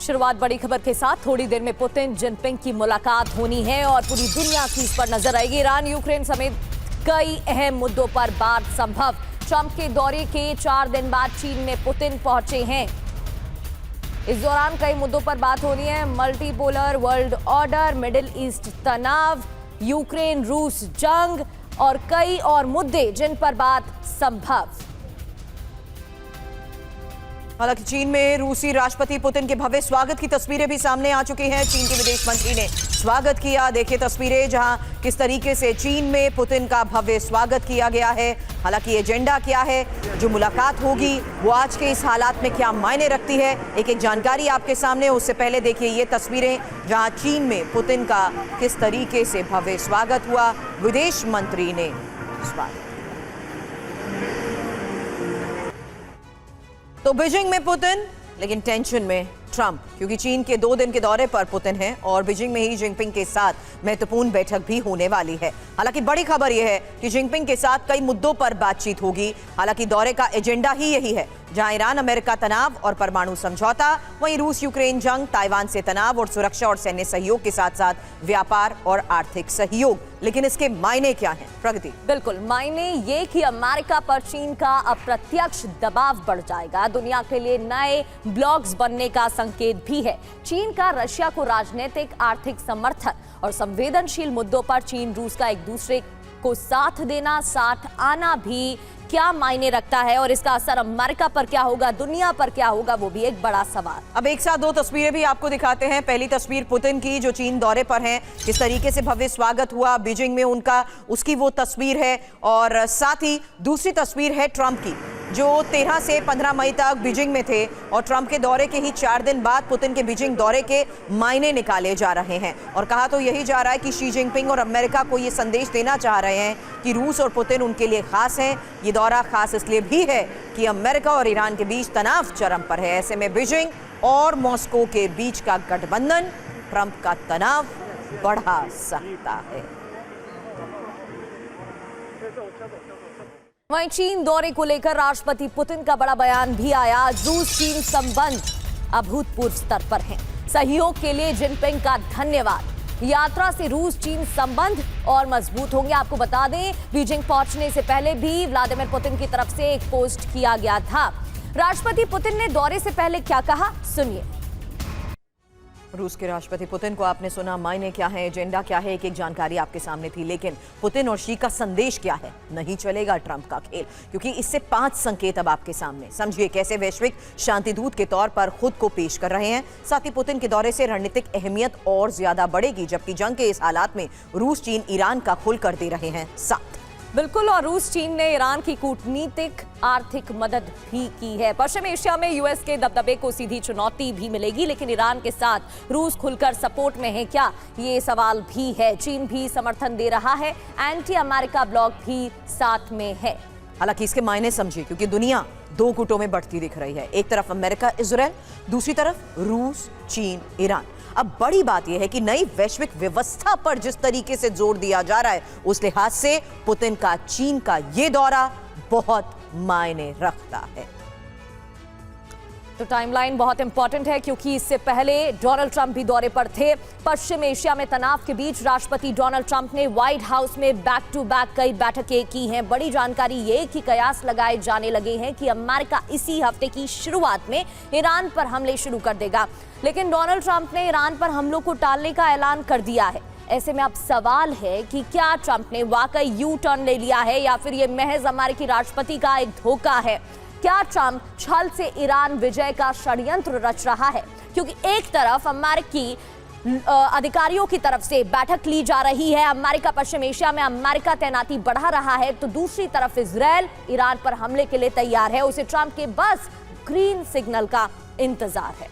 शुरुआत बड़ी खबर के साथ। थोड़ी देर में पुतिन जिनपिंग की मुलाकात होनी है और पूरी दुनिया की इस पर नजर आएगी। ईरान यूक्रेन समेत कई अहम मुद्दों पर बात संभव। ट्रंप के दौरे के 4 दिन बाद चीन में पुतिन पहुंचे हैं। इस दौरान कई मुद्दों पर बात होनी है। Multipolar world order, middle east तनाव, यूक्रेन रूस जंग और कई और मुद्दे जिन पर बात संभव। हालांकि चीन में रूसी राष्ट्रपति पुतिन के भव्य स्वागत की तस्वीरें भी सामने आ चुकी हैं। चीन के विदेश मंत्री ने स्वागत किया। देखिए तस्वीरें जहां किस तरीके से चीन में पुतिन का भव्य स्वागत किया गया है। हालांकि एजेंडा क्या है, जो मुलाकात होगी वो आज के इस हालात में क्या मायने रखती है, एक एक जानकारी आपके सामने। उससे पहले देखिए ये तस्वीरें जहां चीन में पुतिन का किस तरीके से भव्य स्वागत हुआ। विदेश मंत्री ने स्वागत। तो बीजिंग में पुतिन, लेकिन टेंशन में ट्रंप, क्योंकि चीन के 2 दिन के दौरे पर पुतिन हैं और बीजिंग में ही जिनपिंग के साथ महत्वपूर्ण बैठक भी होने वाली है। हालांकि बड़ी खबर यह है कि जिनपिंग के साथ कई मुद्दों पर बातचीत होगी। हालांकि दौरे का एजेंडा ही यही है, जहां ईरान अमेरिका तनाव और परमाणु समझौता, वहीं रूस यूक्रेन जंग, ताइवान से तनाव और सुरक्षा और सैन्य सहयोग के साथ साथ व्यापार और आर्थिक सहयोग। लेकिन इसके मायने क्या हैं प्रगति? बिल्कुल, मायने ये कि अमेरिका पर चीन का अप्रत्यक्ष दबाव बढ़ जाएगा। दुनिया के लिए नए ब्लॉक्स बनने का संकेत भी है। चीन का रशिया को राजनीतिक, आर्थिक समर्थन और संवेदनशील मुद्दों पर चीन रूस का एक दूसरे को साथ देना, साथ आना भी क्या मायने रखता है और इसका असर अमेरिका पर क्या होगा, दुनिया पर क्या होगा, वो भी एक बड़ा सवाल। अब एक साथ 2 तस्वीरें भी आपको दिखाते हैं। पहली तस्वीर पुतिन की, जो चीन दौरे पर हैं, किस तरीके से भव्य स्वागत हुआ बीजिंग में उनका, उसकी वो तस्वीर है। और साथ ही दूसरी तस्वीर है ट्रंप की, जो 13 से 15 मई तक बीजिंग में थे और ट्रंप के दौरे के ही 4 दिन बाद पुतिन के बीजिंग दौरे के मायने निकाले जा रहे हैं। और कहा तो यही जा रहा है कि शी जिनपिंग और अमेरिका को ये संदेश देना चाह रहे हैं कि रूस और पुतिन उनके लिए खास हैं। ये दौरा खास इसलिए भी है कि अमेरिका और ईरान के बीच तनाव चरम पर है। ऐसे में बीजिंग और मॉस्को के बीच का गठबंधन ट्रंप का तनाव बढ़ा सकता है। वहीं चीन दौरे को लेकर राष्ट्रपति पुतिन का बड़ा बयान भी आया। रूस चीन संबंध अभूतपूर्व स्तर पर हैं। सहयोग के लिए जिनपिंग का धन्यवाद। यात्रा से रूस चीन संबंध और मजबूत होंगे। आपको बता दें, बीजिंग पहुंचने से पहले भी व्लादिमीर पुतिन की तरफ से एक पोस्ट किया गया था। राष्ट्रपति पुतिन ने दौरे से पहले क्या कहा, सुनिए। रूस के राष्ट्रपति पुतिन को आपने सुना। मायने क्या है, एजेंडा क्या है, एक एक जानकारी आपके सामने थी। लेकिन पुतिन और शी का संदेश क्या है? नहीं चलेगा ट्रंप का खेल, क्योंकि इससे 5 संकेत अब आपके सामने। समझिए कैसे वैश्विक शांतिदूत के तौर पर खुद को पेश कर रहे हैं। साथ ही पुतिन के दौरे से रणनीतिक अहमियत और ज्यादा बढ़ेगी, जबकि जंग के इस हालात में रूस चीन ईरान का खुलकर दे रहे हैं साथ। बिल्कुल, और रूस चीन ने ईरान की कूटनीतिक आर्थिक मदद भी की है। पश्चिम एशिया में यूएस के दबदबे को सीधी चुनौती भी मिलेगी, लेकिन ईरान के साथ रूस खुलकर सपोर्ट में है क्या, ये सवाल भी है। चीन भी समर्थन दे रहा है, एंटी अमेरिका ब्लॉक भी साथ में है। हालांकि इसके मायने समझिए, क्योंकि दुनिया 2 गुटों में बढ़ती दिख रही है। एक तरफ अमेरिका इजराइल, दूसरी तरफ रूस चीन ईरान। अब बड़ी बात यह है कि नई वैश्विक व्यवस्था पर जिस तरीके से जोर दिया जा रहा है, उस लिहाज से पुतिन का चीन का ये दौरा बहुत मायने रखता है। तो टाइमलाइन बहुत इंपॉर्टेंट है, क्योंकि इससे पहले डोनाल्ड ट्रंप भी दौरे पर थे। पश्चिम एशिया में तनाव के बीच राष्ट्रपति डोनाल्ड ट्रंप ने व्हाइट हाउस में बैक टू बैक कई बैठकें की हैं। बड़ी जानकारी ये कि कयास लगाए जाने लगे हैं कि अमेरिका इसी हफ्ते की शुरुआत में ईरान पर हमले शुरू कर देगा। लेकिन डोनाल्ड ट्रंप ने ईरान पर हमलों को टालने का ऐलान कर दिया है। ऐसे में अब सवाल है कि क्या ट्रंप ने वाकई यू टर्न ले लिया है या फिर ये महज अमेरिकी राष्ट्रपति का एक धोखा है। क्या ट्रंप छल से ईरान विजय का षड्यंत्र रच रहा है? क्योंकि एक तरफ अमेरिकी अधिकारियों की तरफ से बैठक ली जा रही है, अमेरिका पश्चिम एशिया में अमेरिका तैनाती बढ़ा रहा है, तो दूसरी तरफ इजराइल ईरान पर हमले के लिए तैयार है। उसे ट्रंप के बस ग्रीन सिग्नल का इंतजार है।